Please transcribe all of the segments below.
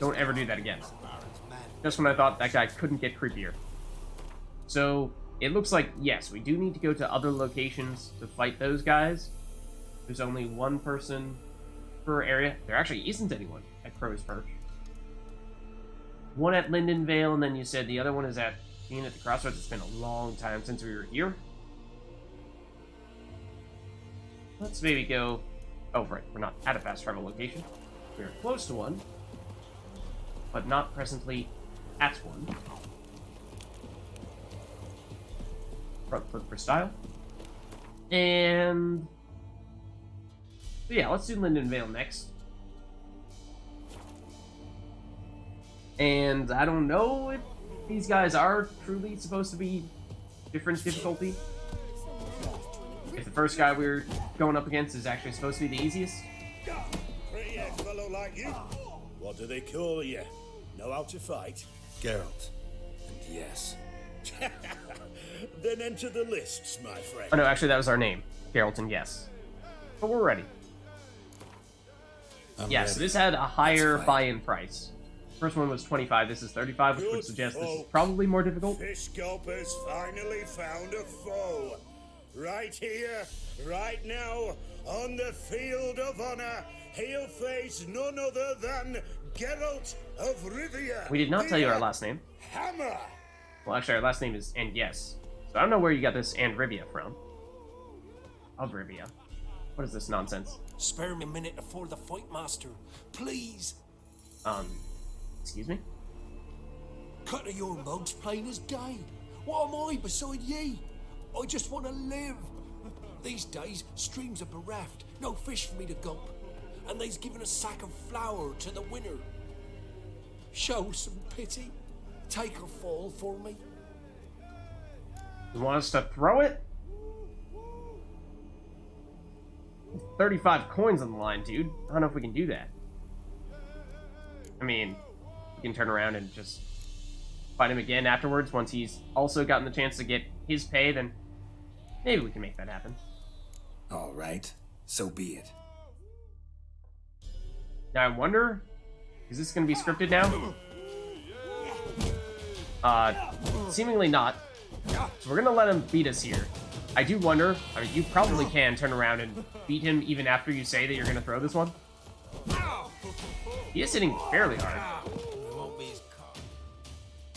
Don't ever do that again. Just when I thought that guy couldn't get creepier. So, it looks like, yes, we do need to go to other locations to fight those guys. There's only one person per area. There actually isn't anyone at Crow's Perch. One at Linden Vale, and then you said the other one is at being at the Crossroads. It's been a long time since we were here. Let's maybe go... Oh, right, we're not at a fast travel location. We're close to one, but not presently at one. Front flip for style. And... yeah, let's do Linden Vale next. And I don't know if these guys are truly supposed to be different difficulty. If the first guy we're going up against is actually supposed to be the easiest. Pretty young fellow like you. What do they call you? Know how to fight? Geralt. And yes. Then enter the lists, my friend. Oh no, actually that was our name. Geralt and yes. But we're ready. Yeah, so this had a higher buy-in price. First one was 25, this is 35, which would suggest this is probably more difficult. Fish Gulper's finally found a foe. Right here, right now, on the field of honor, he'll face none other than Geralt of Rivia. We did not tell you our last name. Hammer! Well, actually, our last name is and yes. So I don't know where you got this and Rivia from. Of Rivia. What is this nonsense? Spare me a minute before the fight, master. Please. Excuse me? Cut of your mugs plain as day. What am I beside ye? I just want to live. These days, streams are bereft. No fish for me to gulp. And they's given a sack of flour to the winner. Show some pity. Take a fall for me. You want us to throw it? 35 coins on the line, dude. I don't know if we can do that. I mean, we can turn around and just fight him again afterwards once he's also gotten the chance to get his pay, then maybe we can make that happen. All right, so be it. Now I wonder, is this going to be scripted now? Seemingly not. So we're going to let him beat us here. I do wonder, I mean, you probably can turn around and beat him even after you say that you're going to throw this one. He is hitting fairly hard.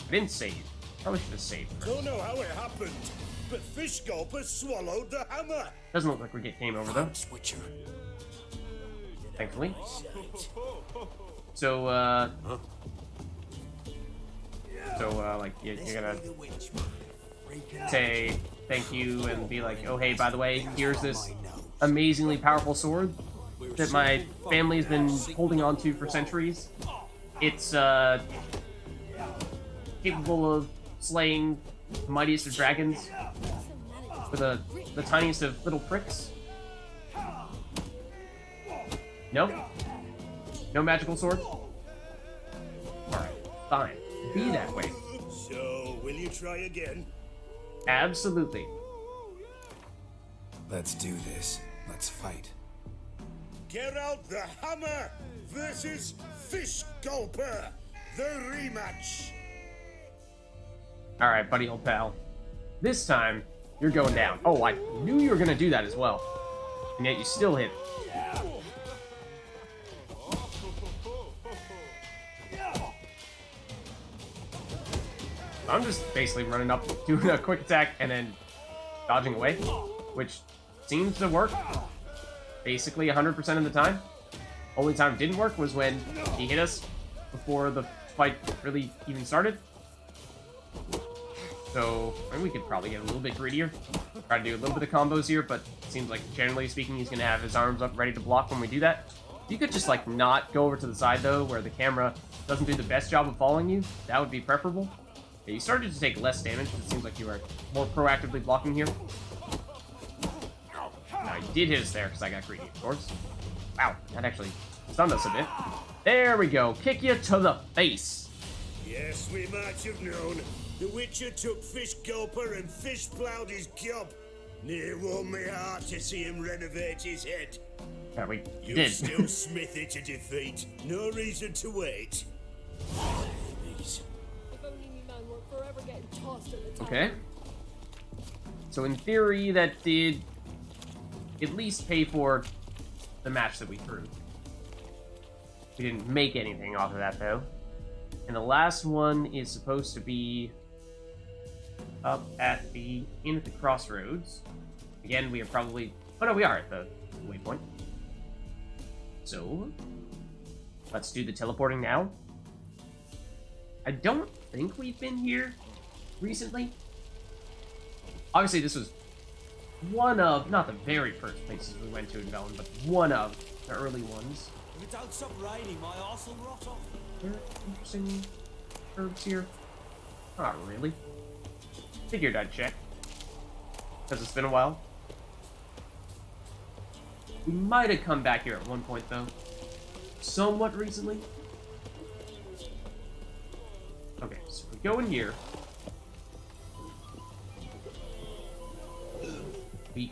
I didn't save. Probably should have saved. Don't know how it happened, but Fish Gulper swallowed the hammer. Doesn't look like we get game over though. Switcher. Thankfully. So, like, you're gonna say thank you and be like, oh, hey, by the way, here's this amazingly powerful sword that my family has been holding on to for centuries. It's, capable of slaying the mightiest of dragons with the tiniest of little pricks. No? No magical sword? Alright, fine. Be that way. So, will you try again? Absolutely. Let's do this. Let's fight. Geralt the Hammer versus Fish Gulper, the rematch. Alright, buddy old pal. This time, you're going down. Oh, I knew you were going to do that as well. And yet you still hit. I'm just basically running up, doing a quick attack, and then dodging away, which seems to work basically 100% of the time. Only time it didn't work was when he hit us before the fight really even started. So, maybe we could probably get a little bit greedier. Try to do a little bit of combos here, but it seems like, generally speaking, he's going to have his arms up ready to block when we do that. If you could just, like, not go over to the side, though, where the camera doesn't do the best job of following you, that would be preferable. Yeah, you started to take less damage, but it seems like you are more proactively blocking here. Now, you did hit us there, because I got greedy, of course. Wow, that actually stunned us a bit. There we go. Kick you to the face. Yes, we might have known. The Witcher took Fish Gulper and fish plowed his gob. Near warmed me heart to see him renovate his head. Yeah, we You did. still Smithy to defeat. No reason to wait. Babies. If only me man weren't forever getting tossed at the time. Okay. So in theory, that did at least pay for the match that we threw. We didn't make anything off of that, though. And the last one is supposed to be up at the inn at the crossroads. Again, we are probably... Oh no, we are at the waypoint. So, let's do the teleporting now. I don't think we've been here recently. Obviously, this was one of, not the very first places we went to in Velen, but one of the early ones. If it don't stop raining, my arse will rot off. There are interesting herbs here. Not really. Figured I'd check. Because it's been a while. We might have come back here at one point, though. Somewhat recently. Okay, so we go in here. We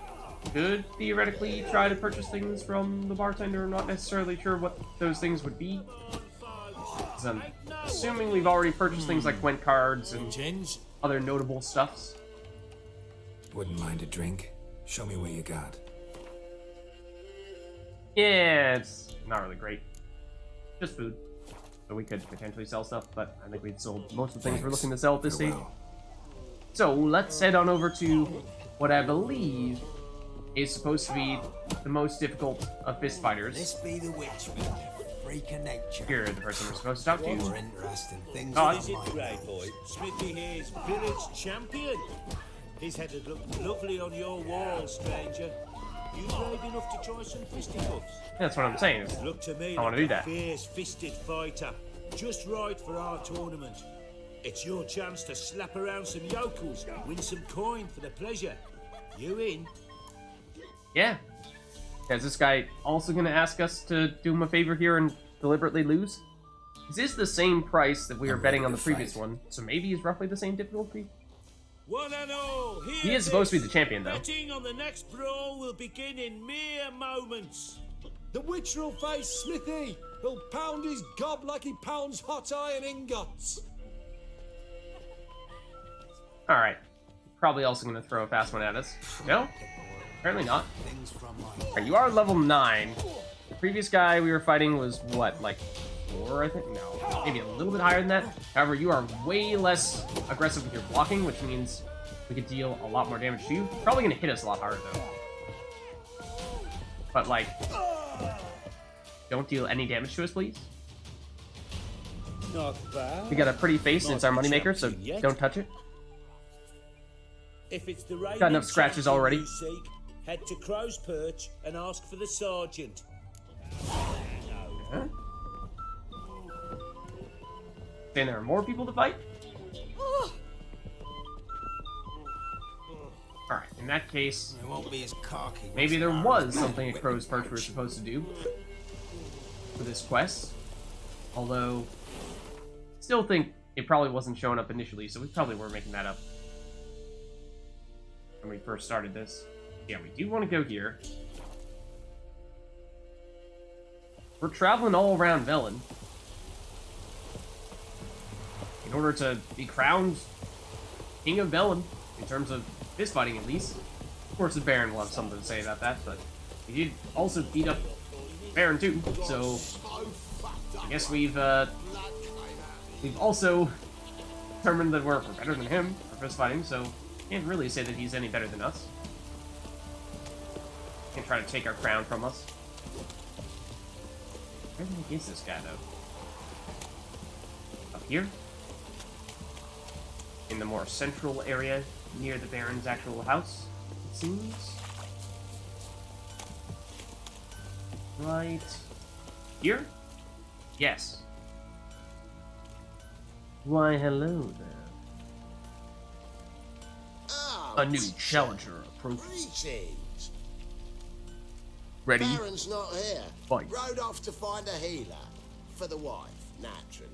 could theoretically try to purchase things from the bartender. I'm not necessarily sure what those things would be. 'Cause I'm assuming we've already purchased things like Gwent cards and Gins? other notable stuffs. Wouldn't mind a drink? Show me what you got. Yeah, it's not really great. Just food. So we could potentially sell stuff, but I think we'd sold most of the things we're looking to sell at this stage. Farewell. So let's head on over to what I believe is supposed to be the most difficult of fist fighters. This be the witchman, freak of nature. You're the person we're supposed to talk More to. interesting things Oh, than Is it my great, boy? Smithy here's village champion. His head would look lovely on your wall, stranger. You brave enough to try some fisticuffs? That's what I'm saying. is Look to me I wanna like do a that. fierce-fisted fighter. Just right for our tournament. It's your chance to slap around some yokels, win some coin for the pleasure. You in? Yeah. Is this guy also going to ask us to do him a favor here and deliberately lose? Is this the same price that we were I'm betting ready on to the previous fight. one? So maybe he's roughly the same difficulty? One and all, hear He is supposed to be this. the champion, though. Betting on the next brawl will begin in mere moments. The witcher will face Smithy. He'll pound his gob like he pounds hot iron ingots. Alright. Probably also going to throw a fast one at us. No? Apparently not. things from my Alright, you are level 9. The previous guy we were fighting was, what, like 4, I think? No, maybe a little bit higher than that. However, you are way less aggressive with your blocking, which means we could deal a lot more damage to you. Probably going to hit us a lot harder, though. But, like, don't deal any damage to us, please. Not bad. We got a pretty face, and it's our moneymaker, so Champion yet. don't touch it. If it's the reigning Got enough scratches champion already. you seek, head to Crow's Perch and ask for the sergeant. Huh? Saying there are more people to fight? Alright, in that case, It won't be as cocky. maybe there was something at Crow's Perch we were supposed to do for this quest. Although, still think it probably wasn't showing up initially, so we probably were making that up when we first started this. Yeah, we do want to go here. We're traveling all around Velen in order to be crowned King of Velen, in terms of fist fighting at least. Of course, the Baron will have something to say about that, but he did also beat up Baron too, so I guess we've also determined that we're better than him for fist fighting, so can't really say that he's any better than us. Can't try to take our crown from us. Where the heck is this guy, though? Up here? In the more central area, near the Baron's actual house, it seems. Right here? Yes. Why, hello there. Oh, A new challenger approaches. greetings. Ready? Baron's not here. Fight. Rode off to find a healer. For the wife, naturally.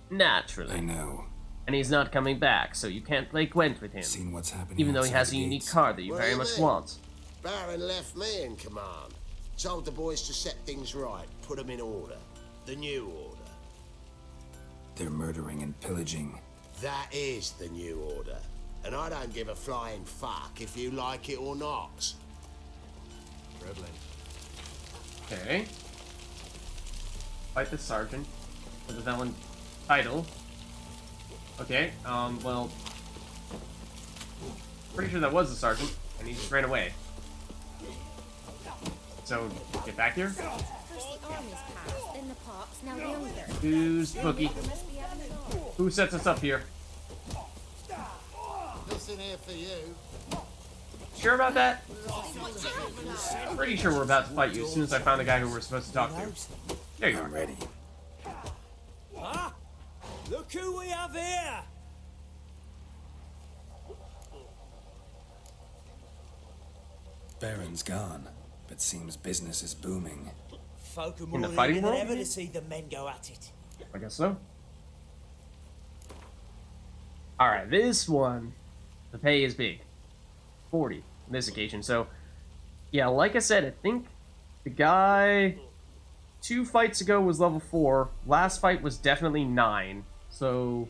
Naturally. I know. And he's not coming back, so you can't play Gwent with him. Seen what's happening. Even though he outside has a the unique gates. card that you What very do you much mean? want. Baron left me in command. Told the boys to set things right, put them in order. The new order. They're murdering and pillaging. That is the new order. And I don't give a flying fuck if you like it or not. Okay. Fight the sergeant for the villain title. Okay, well... Pretty sure that was the sergeant, and he just ran away. So, get back here. First the army's passed, then the pops, now the other. Who's the bookie? Must be having it all. Who sets us up here? Nothing here for you. Sure about that? Pretty sure we're about to fight you as soon as I found the guy who we're supposed to talk to. There you are. I'm ready. Ah! Look who we have here! Baron's gone, but seems business is booming. Folk are In more the fighting eager than world? ever to see the men go at it. I guess so. Alright, this one, the pay is big. 40 on this occasion. So, yeah, like I said, I think the guy 2 fights ago was level 4. Last fight was definitely 9. So,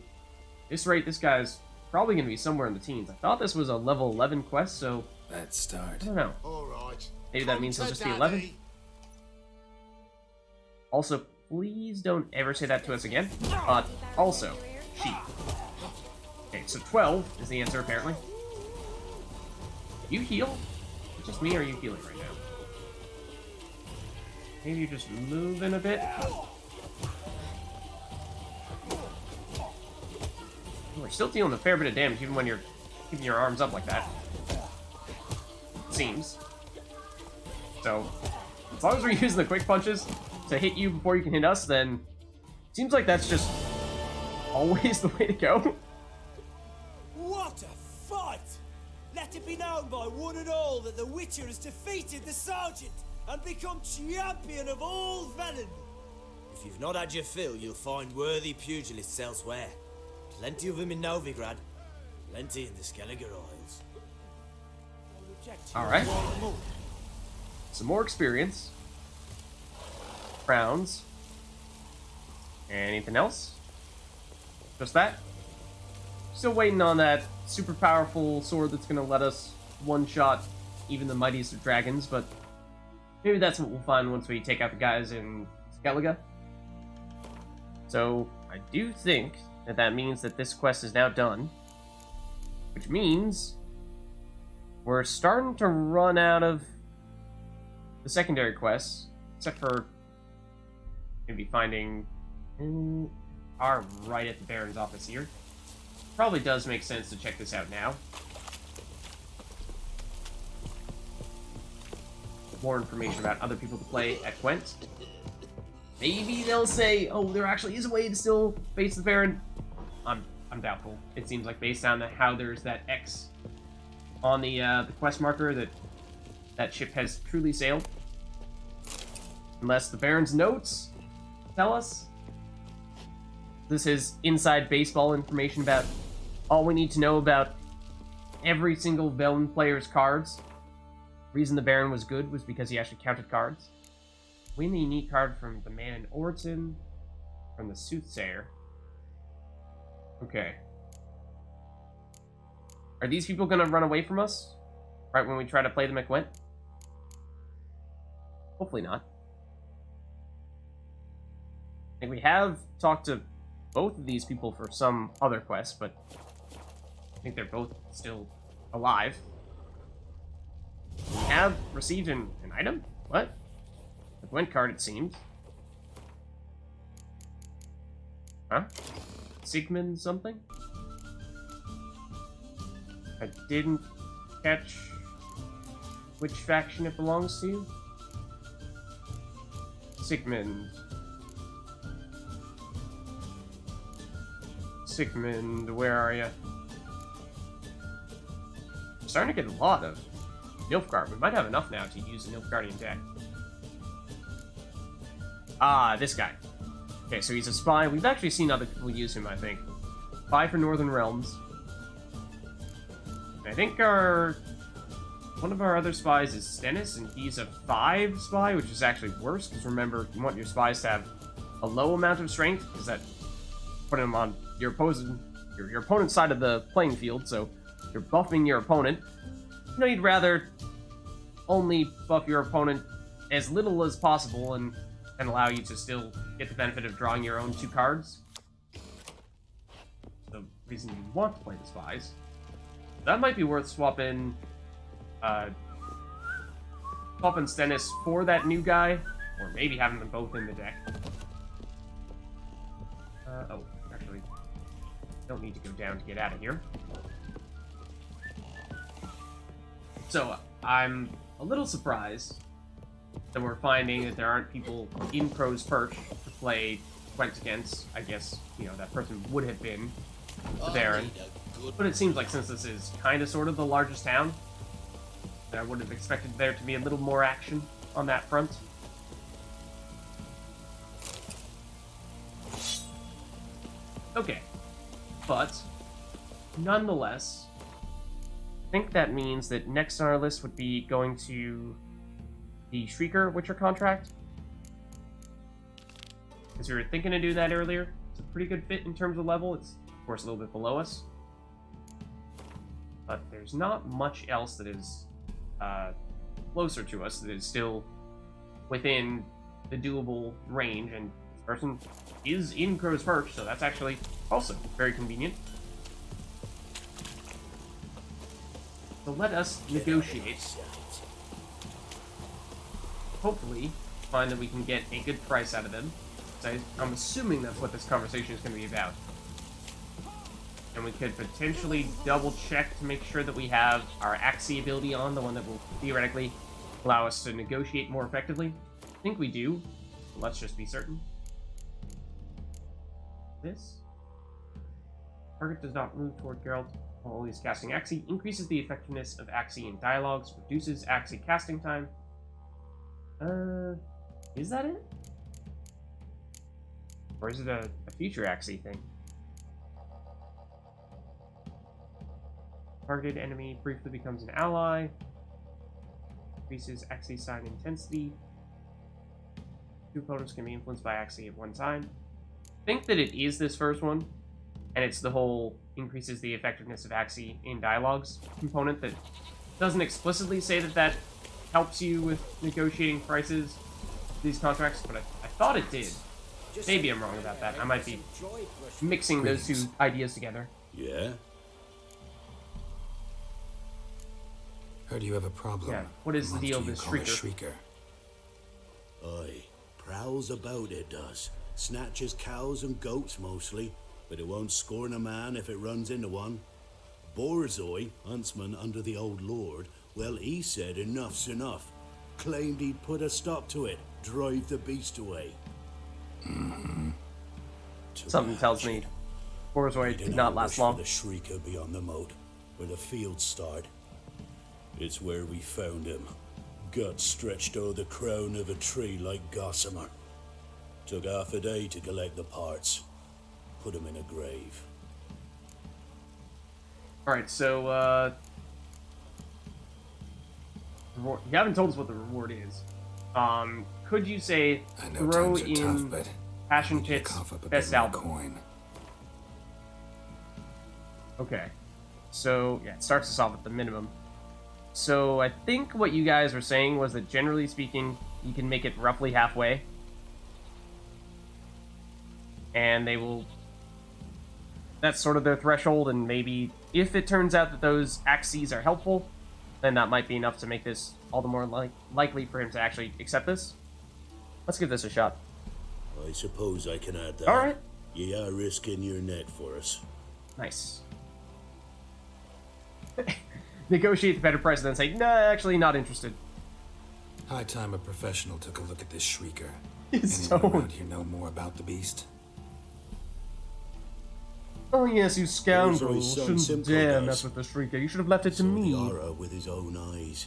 this rate, this guy's probably going to be somewhere in the teens. I thought this was a level 11 quest, so Let's start. I don't know. All right. Maybe that Come means he'll to just be daddy. 11. Also, please don't ever say that to us again. Also, sheep. Okay, so 12 is the answer, apparently. You heal? Is it just me, or are you healing right now? Maybe you're just moving a bit? We're still dealing a fair bit of damage, even when you're keeping your arms up like that. Seems. So, as long as we're using the quick punches to hit you before you can hit us, then seems like that's just always the way to go. What a fight! Let it be known by one and all that the Witcher has defeated the Sergeant and become champion of all Velen. If you've not had your fill, you'll find worthy pugilists elsewhere. Plenty of them in Novigrad, plenty in the Skelliger Isles. Alright. Some more experience. Crowns. Anything else? Just that? Still waiting on that super powerful sword that's gonna let us one-shot even the mightiest of dragons, but maybe that's what we'll find once we take out the guys in Skellige. So, I do think that that means that this quest is now done, which means we're starting to run out of the secondary quests, except for maybe finding are right at the Baron's office here. Probably does make sense to check this out now. More information about other people to play at Gwent. Maybe they'll say, oh, there actually is a way to still face the Baron. I'm doubtful. It seems like based on how there's that X on the quest marker that ship has truly sailed. Unless the Baron's notes tell us. This is inside baseball information about all we need to know about every single villain player's cards. The reason the Baron was good was because he actually counted cards. Win the unique card from the man in Orton, from the Soothsayer. Okay. Are these people gonna run away from us? Right when we try to play them at Gwent? Hopefully not. I think we have talked to both of these people for some other quest, but I think they're both still alive. We have received an item? What? A Gwent card, it seems. Huh? Sigmund something? I didn't catch which faction it belongs to. Sigmund. Sigmund, where are you? I'm starting to get a lot of Nilfgaard. We might have enough now to use the Nilfgaardian deck. Ah, this guy. Okay, so he's a spy. We've actually seen other people use him, I think. Spy for Northern Realms. I think one of our other spies is Stennis, and he's a 5 spy, which is actually worse, because remember, you want your spies to have a low amount of strength, because that putting him on your opponent's side of the playing field, so you're buffing your opponent. You know, you'd rather only buff your opponent as little as possible and allow you to still get the benefit of drawing your own 2 cards. The reason you want to play the Spies. That might be worth swapping Stennis for that new guy, or maybe having them both in the deck. Oh, actually, don't need to go down to get out of here. So, I'm a little surprised that we're finding that there aren't people in Crow's Perch to play Gwent against. I guess, you know, that person would have been the Baron. But it seems like since this is kind of sort of the largest town, that I would have expected there to be a little more action on that front. Okay. But, nonetheless, I think that means that next on our list would be going to the Shrieker Witcher contract. Because we were thinking to do that earlier. It's a pretty good fit in terms of level. It's, of course, a little bit below us. But there's not much else that is closer to us that is still within the doable range. And this person is in Crow's Perch, so that's actually also very convenient. So let us negotiate. Hopefully, find that we can get a good price out of them. So I'm assuming that's what this conversation is going to be about. And we could potentially double check to make sure that we have our Axie ability on, the one that will theoretically allow us to negotiate more effectively. I think we do. But let's just be certain. This. Target does not move toward Geralt while he's casting Axie. Increases the effectiveness of Axie in dialogues. Reduces Axie casting time. Is that it? Or is it a future Axie thing? Targeted enemy briefly becomes an ally. Increases Axie sign intensity. 2 opponents can be influenced by Axie at one time. I think that it is this first one, and it's the whole increases the effectiveness of Axie in dialogues component that doesn't explicitly say that that helps you with negotiating prices for these contracts, but I thought it did. Maybe I'm wrong about that. I might be mixing those 2 ideas together. Yeah? Heard you have a problem. Yeah, what is the deal with this Shrieker? Aye, prowls about it does. Snatches cows and goats mostly, but it won't scorn a man if it runs into one. Borzoi, huntsman under the old lord, well, he said enough's enough. Claimed he'd put a stop to it, drive the beast away. Something tells me Borzoi did not last long. The Shrieker beyond the moat, where the fields start. It's where we found him. Guts stretched o'er the crown of a tree like gossamer. Took half a day to collect the parts. Put him in a grave. Alright, so, you haven't told us what the reward is. Could you say, I know throw times are in tough, but Passion you Pit's cough up a best bit more album? coin. Okay. So, yeah, it starts us off at the minimum. So, I think what you guys were saying was that generally speaking, you can make it roughly halfway. And they will... That's sort of their threshold, and maybe if it turns out that those Axies are helpful, then that might be enough to make this all the more likely for him to actually accept this. Let's give this a shot. I suppose I can add that. Alright. Ye are risking your neck for us. Nice. Negotiate the better price and then say, nah, actually not interested. High time a professional took a look at this Shrieker. It's Anyone so... around here know more about the beast? Oh yes, you scoundrel. Borzoi son Shouldn't Simcoe dare does. mess with the Shrieker. You should have left it to Saw me. the horror with his own eyes.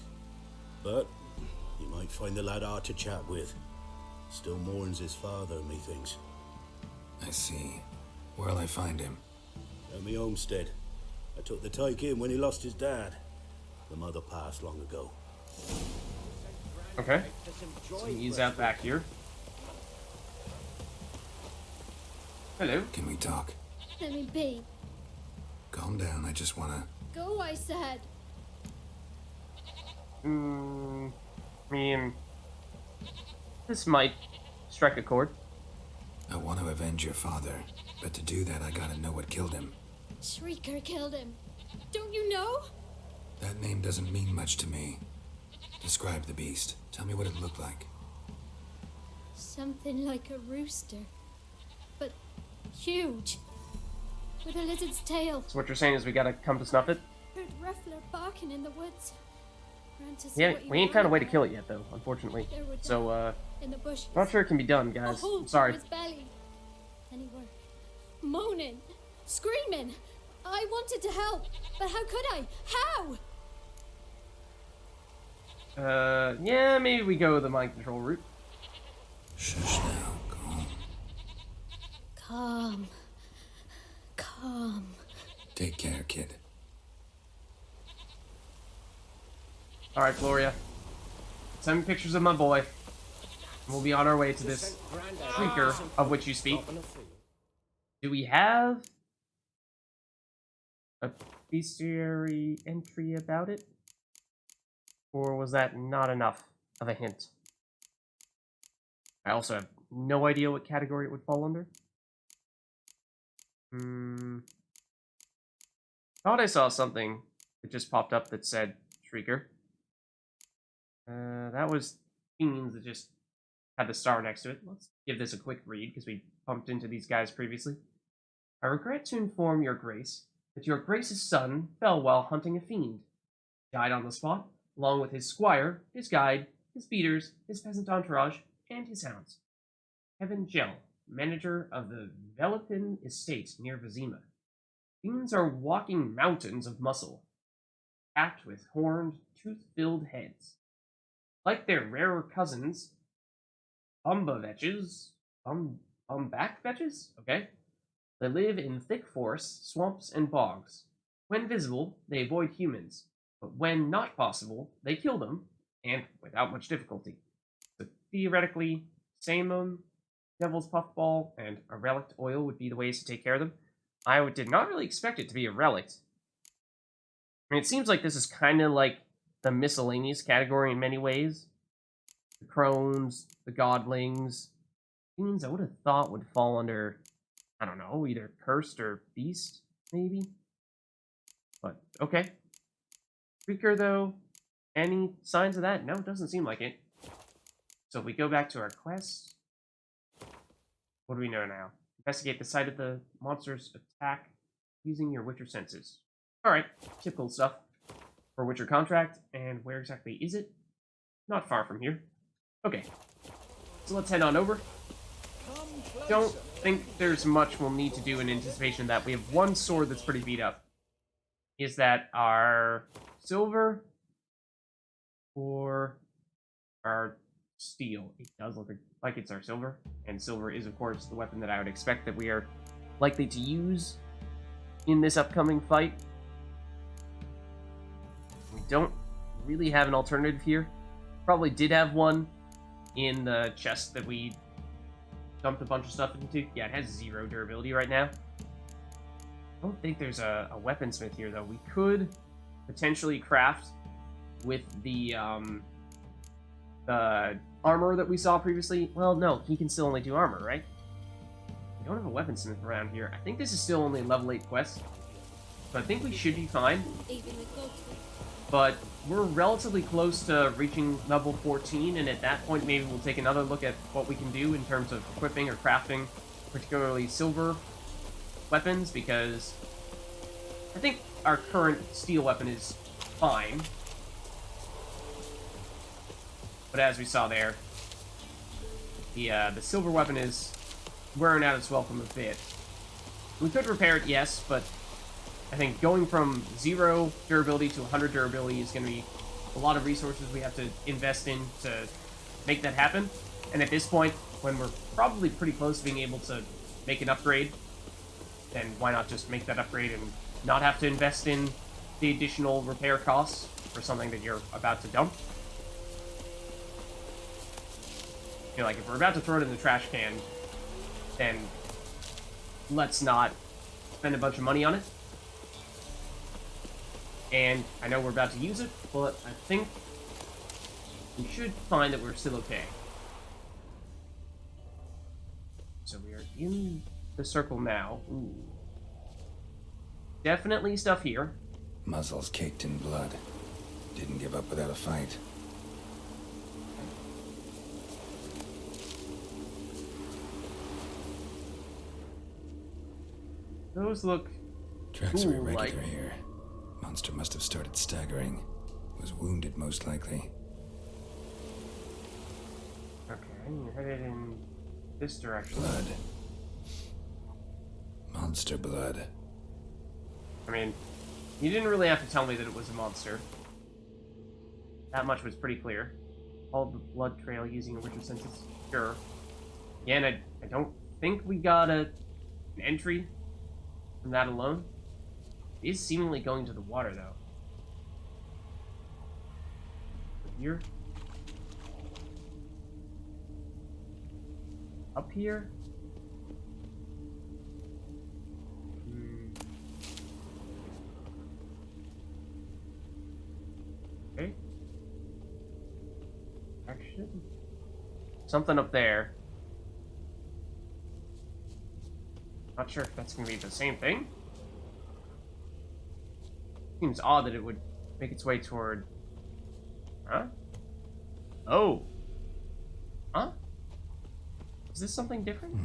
But you might find the lad hard to chat with. Still mourns his father, methinks. I see. Where'll I find him? At me homestead. I took the tyke in when he lost his dad. The mother passed long ago. Okay. So he's out back here. Hello. Can we talk? Let me be. Calm down, I just wanna... Go, I said. I mean, this might strike a chord. I want to avenge your father, but to do that I gotta know what killed him. Shrieker killed him. Don't you know? That name doesn't mean much to me. Describe the beast. Tell me what it looked like. Something like a rooster. But huge. With a lizard's tail. So what you're saying is we gotta come to snuff it? Heard Ruffler barking in the woods. Ran to see Yeah, what you we ain't were found a on way to about. kill it yet, though, unfortunately. There were So, in the bushes. not sure it can be done, A guys. hole I'm sorry. through his belly. And he were moaning, screaming. I wanted to help, but how could I? How? Yeah, maybe we go the mind control route. Shush now, calm. Calm. Calm. Take care, kid. Alright, Gloria. Send me pictures of my boy. We'll be on our way to this Shrieker of which you speak. Do we have a bestiary entry about it? Or was that not enough of a hint? I also have no idea what category it would fall under. Thought I saw something that just popped up that said Shrieker. That was Fiends that just had the star next to it. Let's give this a quick read because we bumped into these guys previously. I regret to inform your grace that your grace's son fell while hunting a fiend. Died on the spot, along with his squire, his guide, his beaters, his peasant entourage, and his hounds. Kevin Gell, manager of the Velipin estate near Vizima. Fiends are walking mountains of muscle, packed with horned, tooth-filled heads. Like their rarer cousins, Bumbavetches, Bumbakvetches? Okay. They live in thick forests, swamps, and bogs. When visible, they avoid humans, but when not possible, they kill them, and without much difficulty. So theoretically, Samum, Devil's Puffball, and a Relict Oil would be the ways to take care of them. I did not really expect it to be a Relict. I mean, it seems like this is kind of like the miscellaneous category in many ways. The crones, the godlings, things I would have thought would fall under, I don't know, either cursed or beast, maybe? But, okay. Shrieker, though, any signs of that? No, it doesn't seem like it. So if we go back to our quest, what do we know now? Investigate the site of the monster's attack using your Witcher senses. Alright, typical stuff for Witcher contract, and where exactly is it? Not far from here. Okay, so let's head on over. Don't think there's much we'll need to do in anticipation of that. We have one sword that's pretty beat up. Is that our silver or our steel? It does look like it's our silver, and silver is, of course, the weapon that I would expect that we are likely to use in this upcoming fight. We don't really have an alternative here. Probably did have one in the chest that we dumped a bunch of stuff into. Yeah, it has 0 durability right now. I don't think there's a weaponsmith here, though. We could potentially craft with the armor that we saw previously. Well, no, he can still only do armor, right? We don't have a weaponsmith around here. I think this is still only a level 8 quest, so I think we should be fine. Even the goat. But we're relatively close to reaching level 14, and at that point maybe we'll take another look at what we can do in terms of equipping or crafting, particularly silver weapons, because I think our current steel weapon is fine. But as we saw there, the silver weapon is wearing out its welcome a bit. We could repair it, yes, but I think going from 0 durability to 100 durability is going to be a lot of resources we have to invest in to make that happen. And at this point, when we're probably pretty close to being able to make an upgrade, then why not just make that upgrade and not have to invest in the additional repair costs for something that you're about to dump? You know, like, if we're about to throw it in the trash can, then let's not spend a bunch of money on it. And I know we're about to use it, but I think we should find that we're still okay. So we are in the circle now. Ooh. Definitely stuff here. Muzzles caked in blood. Didn't give up without a fight. Those look Tracks are cool, irregular like... here. Monster must have started staggering. Was wounded, most likely. Okay, you're headed in this direction. Blood. Monster blood. I mean, you didn't really have to tell me that it was a monster. That much was pretty clear. Follow the blood trail using a richer senses. Sure. Again, I don't think we got an entry from that alone. It is seemingly going to the water, though. Here. Up here. Okay. Action. Something up there. Not sure if that's gonna be the same thing. Seems odd that it would make its way toward... Huh? Oh. Huh? Is this something different?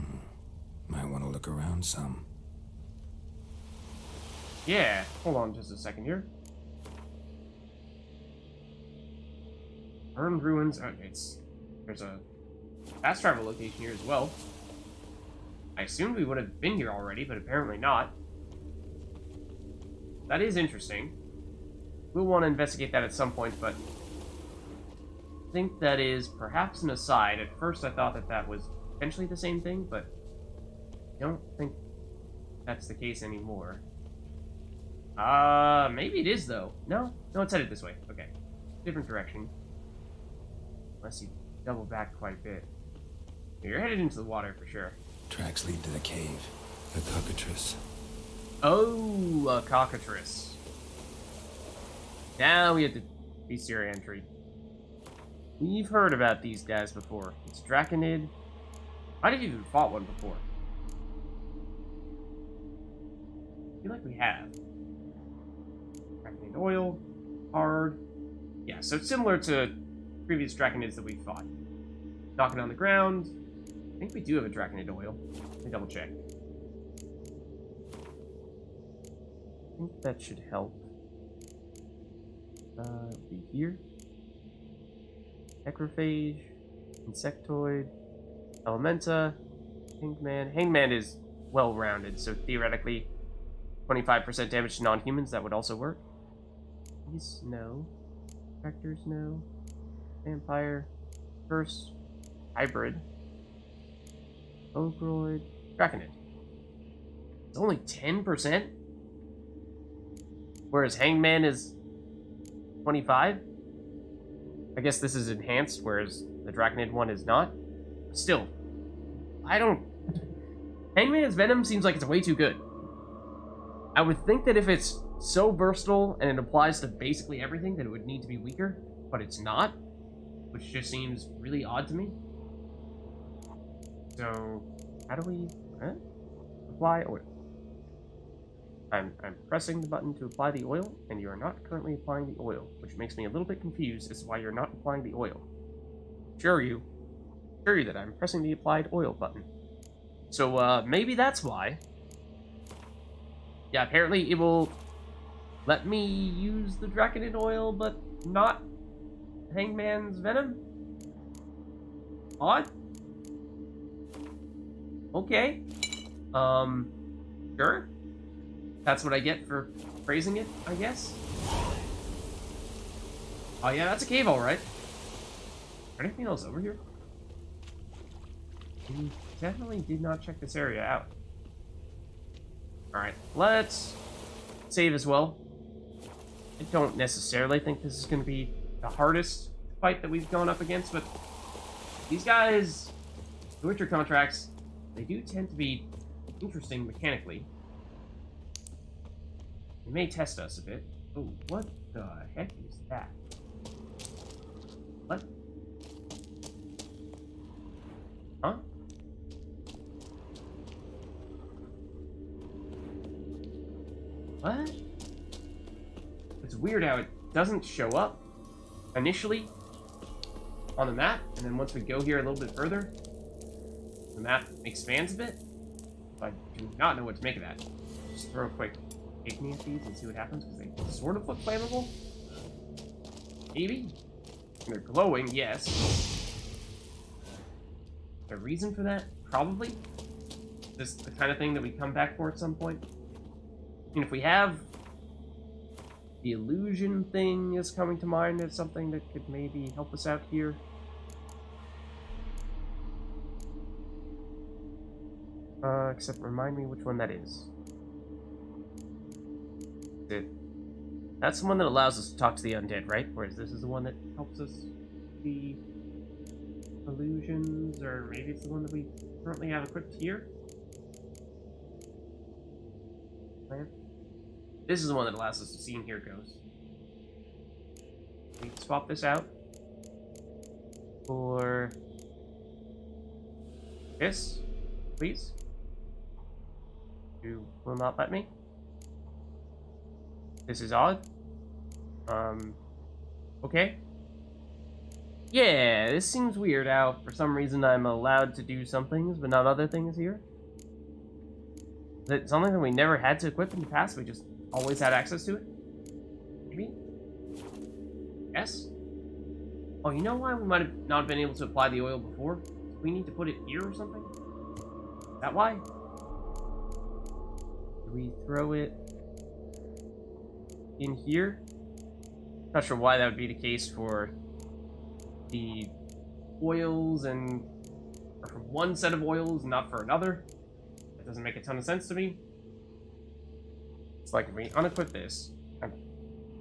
Might want to look around some. Yeah. Hold on just a second here. Burned ruins. Oh, there's a fast travel location here as well. I assumed we would have been here already, but apparently not. That is interesting. We'll want to investigate that at some point, but I think that is perhaps an aside. At first I thought that that was potentially the same thing, but I don't think that's the case anymore. Maybe it is, though. No, it's headed this way. Okay. Different direction. Unless you double back quite a bit. You're headed into the water for sure. Tracks lead to the cave. The cockatrice. Oh, a cockatrice. Now we have the bestiary entry. We've heard about these guys before. It's Draconid. Might have even fought one before. I feel like we have. Draconid oil. Hard. Yeah, so it's similar to previous Draconids that we fought. Knocking on the ground. I think we do have a Draconid oil. Let me double check. I think that should help. Be here. Necrophage. Insectoid. Elementa. Hangman. Hangman is well-rounded, so theoretically 25% damage to non-humans, that would also work. These, no. Vectors, no. Vampire. Curse. Hybrid. Ogroid. Draconid. It's only 10%? Whereas Hangman is 25? I guess this is enhanced, whereas the Draconid one is not. Still, I don't... Hangman's Venom seems like it's way too good. I would think that if it's so versatile and it applies to basically everything, that it would need to be weaker, but it's not, which just seems really odd to me. So, how do we... Apply oil. I'm pressing the button to apply the oil, and you are not currently applying the oil, which makes me a little bit confused as to why you're not applying the oil. Assure you that I'm pressing the applied oil button. So, maybe that's why. Yeah, apparently it will let me use the Draconid oil, but not Hangman's Venom? Odd? Okay. Sure. That's what I get for praising it, I guess. Oh yeah, that's a cave, alright. Anything else over here? We definitely did not check this area out. Alright, let's save as well. I don't necessarily think this is going to be the hardest fight that we've gone up against, but these guys, the Witcher contracts, they do tend to be interesting mechanically. It may test us a bit. Oh, what the heck is that? What? Huh? What? It's weird how it doesn't show up initially on the map, and then once we go here a little bit further, the map expands a bit. I do not know what to make of that. Just throw a quick igni at these and see what happens, because they sort of look flammable. Maybe? They're glowing, yes. Is there a reason for that? Probably. This is the kind of thing that we come back for at some point. I mean, if we have the illusion thing is coming to mind as something that could maybe help us out here. Except remind me which one that is. That's the one that allows us to talk to the undead, right? Whereas this is the one that helps us see illusions, or maybe it's the one that we currently have equipped here? This is the one that allows us to see and hear ghosts. We swap this out for this, please. You will not let me. This is odd. Okay. Yeah, this seems weird how for some reason I'm allowed to do some things but not other things here. Is it something that we never had to equip in the past? We just always had access to it? Maybe? Yes? Oh, you know why we might have not been able to apply the oil before? Do we need to put it here or something? Is that why? Do we throw it in here? Not sure why that would be the case for the oils and or for one set of oils, not for another. That doesn't make a ton of sense to me. It's like if we unequip this, I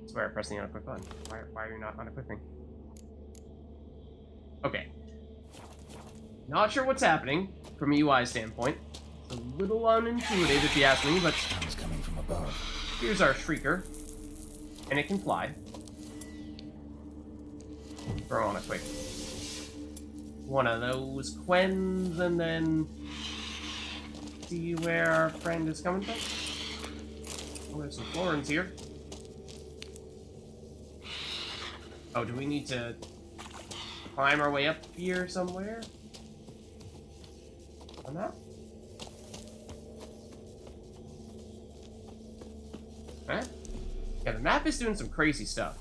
swear I pressed the unequip button. Why are you not unequipping? Okay. Not sure what's happening from a UI standpoint. It's a little unintuitive if you ask me, but Sounds coming from above. here's our Shrieker. And it can fly. Throw on a quick one of those Quens and then see where our friend is coming from. Oh, there's some Florins here. Oh, do we need to climb our way up here somewhere? On that? Huh? Yeah, the map is doing some crazy stuff.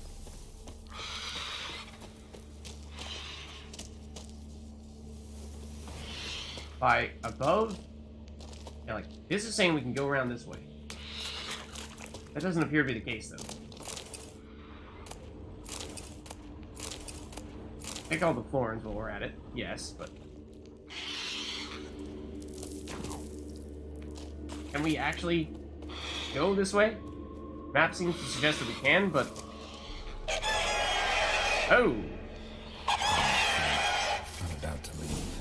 By above, yeah, like, this is saying we can go around this way. That doesn't appear to be the case, though. Take all the Florins while we're at it, yes, but... Can we actually go this way? Map seems to suggest that we can, but... Oh! I'm about to leave.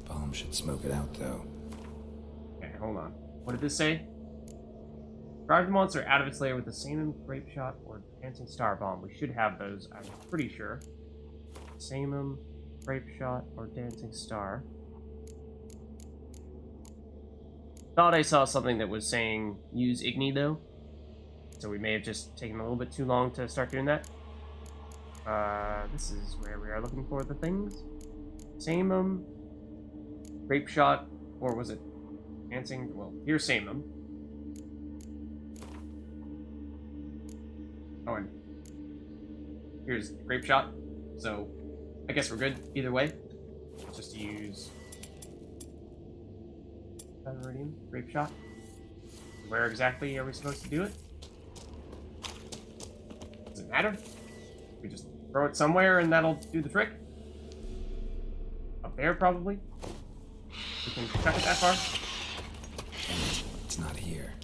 Bomb should smoke it out, though. Okay, hold on. What did this say? Drive the monster out of its lair with the Samum, Grape Shot, or Dancing Star Bomb. We should have those, I'm pretty sure. Samum, Grape Shot, or Dancing Star. Thought I saw something that was saying use Igni, though. So we may have just taken a little bit too long to start doing that. This is where we are looking for the things. Samum, Grape Shot, or was it Dancing? Well, here's Samum. Oh, and here's Grape Shot. So, I guess we're good either way. Just to use Meridian, Grape Shot. Where exactly are we supposed to do it? Does it matter? We just throw it somewhere and that'll do the trick? Up there, probably? We can chuck it that far? It's not here.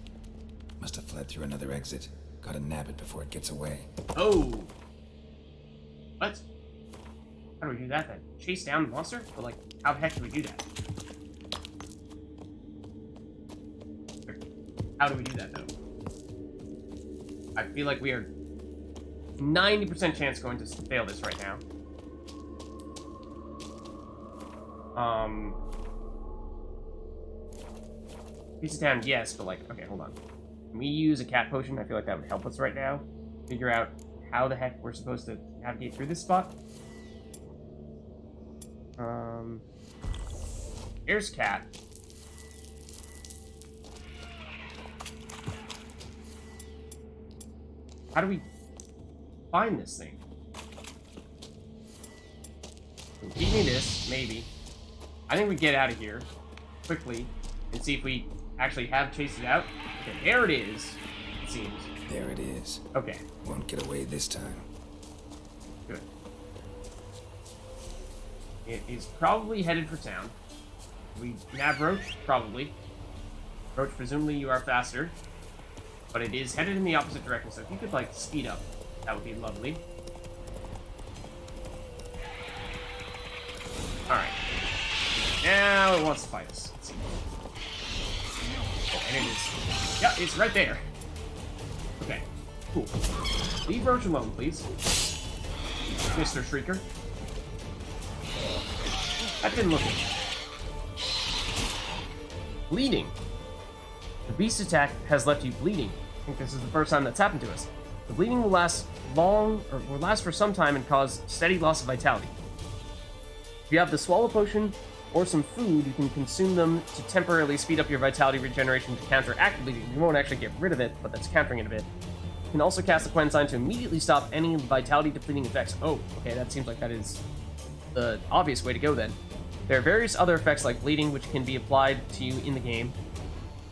Must have fled through another exit. Gotta nab it before it gets away. Oh! What? How do we do that then? Chase down the monster? But like, how the heck do we do that? How do we do that, though? I feel like we are 90% chance going to fail this right now. Piece of town, yes, but like, okay, hold on. Can we use a cat potion? I feel like that would help us right now. Figure out how the heck we're supposed to navigate through this spot. Here's cat. How do we find this thing? Give me this, maybe. I think we get out of here quickly and see if we actually have chased it out. Okay, there it is, it seems. There it is. Okay, Won't get away this time. good. It is probably headed for town. We nab Roach? Probably. Roach, presumably you are faster. But it is headed in the opposite direction, so if you could, like, speed up, that would be lovely. Alright. Now it wants to fight us. Let's see. Oh, and it is. Yeah, it's right there. Okay. Cool. Leave Roach alone, please. Mr. Shrieker. That didn't look good. Bleeding. The beast attack has left you bleeding. I think this is the first time that's happened to us. The bleeding will last will last for some time and cause steady loss of vitality. If you have the swallow potion or some food, you can consume them to temporarily speed up your vitality regeneration to counteract bleeding. You won't actually get rid of it, but that's countering it a bit. You can also cast the Quen sign to immediately stop any vitality depleting effects. Oh, okay, that seems like that is the obvious way to go then. There are various other effects like bleeding which can be applied to you in the game.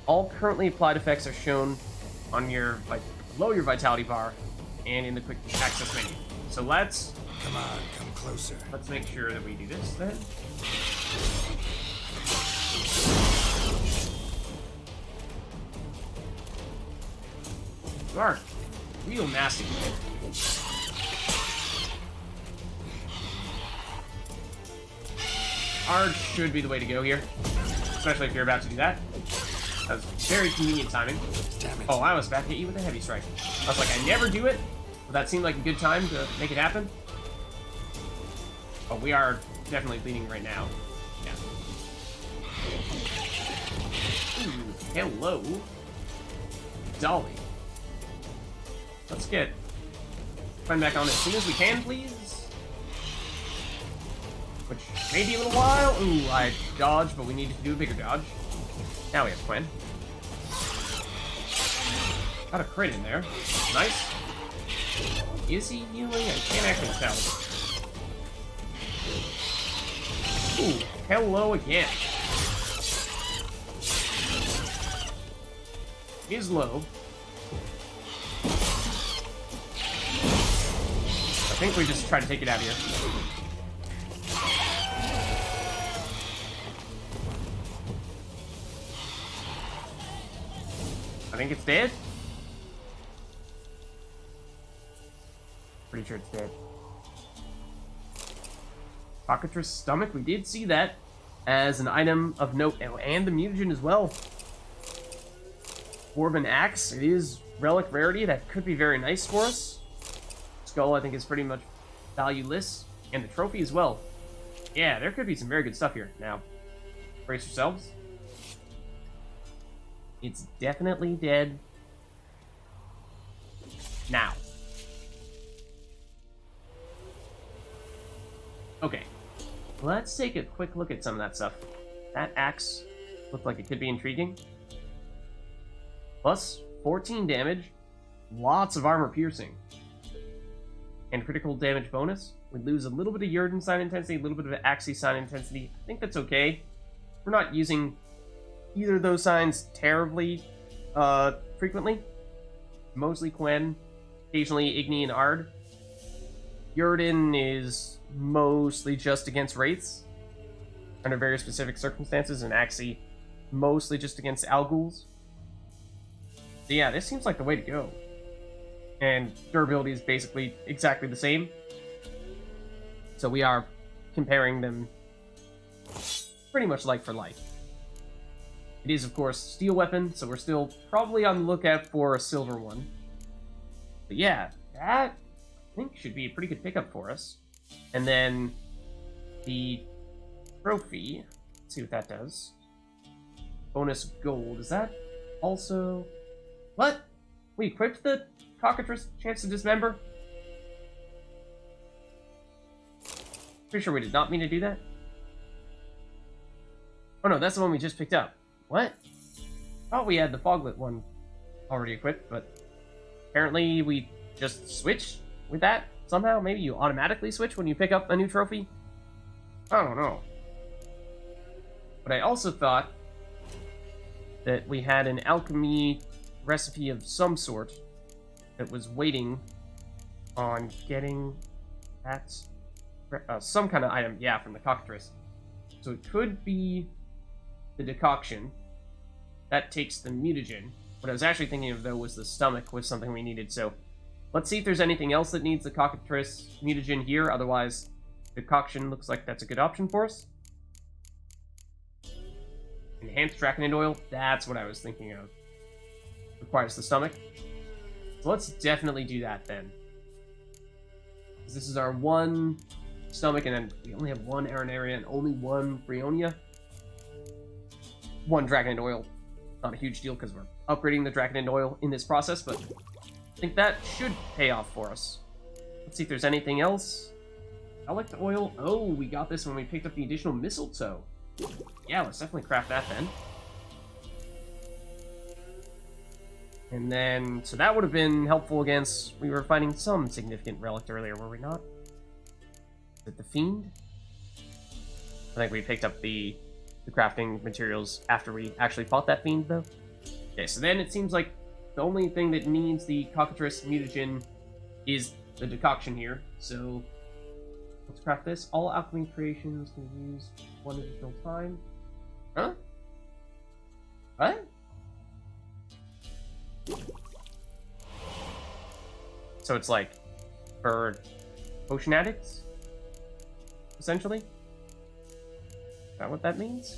All currently applied effects are shown on your below your vitality bar and in the quick access menu. So let's Come on, come closer. make sure that we do this then. You are real nasty. Hard should be the way to go here, especially if you're about to do that. That was very convenient timing. Damn it. Oh, I was about to hit you with a heavy strike. I was like, I never do it, but that seemed like a good time to make it happen. Oh, we are definitely bleeding right now. Yeah. Ooh, hello. Dolly. Let's get Quen back on as soon as we can, please. Which may be a little while. Ooh, I dodged, but we needed to do a bigger dodge. Now we have Quen. Got a crit in there. Nice. Is he healing? I can't actually tell. Ooh, hello again. He's low. I think we just try to take it out here. I think it's dead. Pretty sure it's dead. Cockatrice stomach, we did see that as an item of note, and the mutagen as well. Dwarven axe, it is relic rarity, that could be very nice for us. Skull, I think, is pretty much valueless, and the trophy as well. Yeah, there could be some very good stuff here. Now, brace yourselves. It's definitely dead. Now. Okay. Let's take a quick look at some of that stuff. That axe looked like it could be intriguing. Plus 14 damage. Lots of armor piercing. And critical damage bonus. We lose a little bit of Yrden sign intensity, a little bit of Axii sign intensity. I think that's okay. We're not using either of those signs terribly frequently. Mostly Quen, occasionally Igni and Ard. Yrden is mostly just against Wraiths under very specific circumstances, and Axii mostly just against Alguls. So yeah, this seems like the way to go. And durability is basically exactly the same. So we are comparing them pretty much like for like. It is, of course, steel weapon, so we're still probably on the lookout for a silver one. But yeah, that I think should be a pretty good pickup for us. And then the trophy, let's see what that does. Bonus gold, is that also... What? We equipped the cockatrice chance to dismember? Pretty sure we did not mean to do that. Oh no, that's the one we just picked up. What? Thought we had the foglet one already equipped, but apparently we just switched with that somehow. Maybe you automatically switch when you pick up a new trophy? I don't know. But I also thought that we had an alchemy recipe of some sort that was waiting on getting that some kind of item, yeah, from the cockatrice. So it could be the decoction. That takes the mutagen. What I was actually thinking of, though, was the stomach was something we needed. So let's see if there's anything else that needs the cockatrice mutagen here. Otherwise, decoction looks like that's a good option for us. Enhanced draconid oil, that's what I was thinking of. Requires the stomach. So let's definitely do that then. This is our one stomach, and then we only have one Arenaria and only one Brionia. One draconid oil. Not a huge deal because we're upgrading the draconid oil in this process, but I think that should pay off for us. Let's see if there's anything else. Elect oil. Oh, we got this when we picked up the additional mistletoe. Yeah, let's definitely craft that then. And then, so that would have been helpful against, we were fighting some significant relic earlier, were we not? Is it the Fiend? I think we picked up the crafting materials after we actually fought that Fiend, though. Okay, so then it seems like the only thing that needs the cockatrice mutagen is the decoction here. So let's craft this. All alchemy creations can use one additional time. Huh? What? So it's like for potion addicts, essentially? Is that what that means?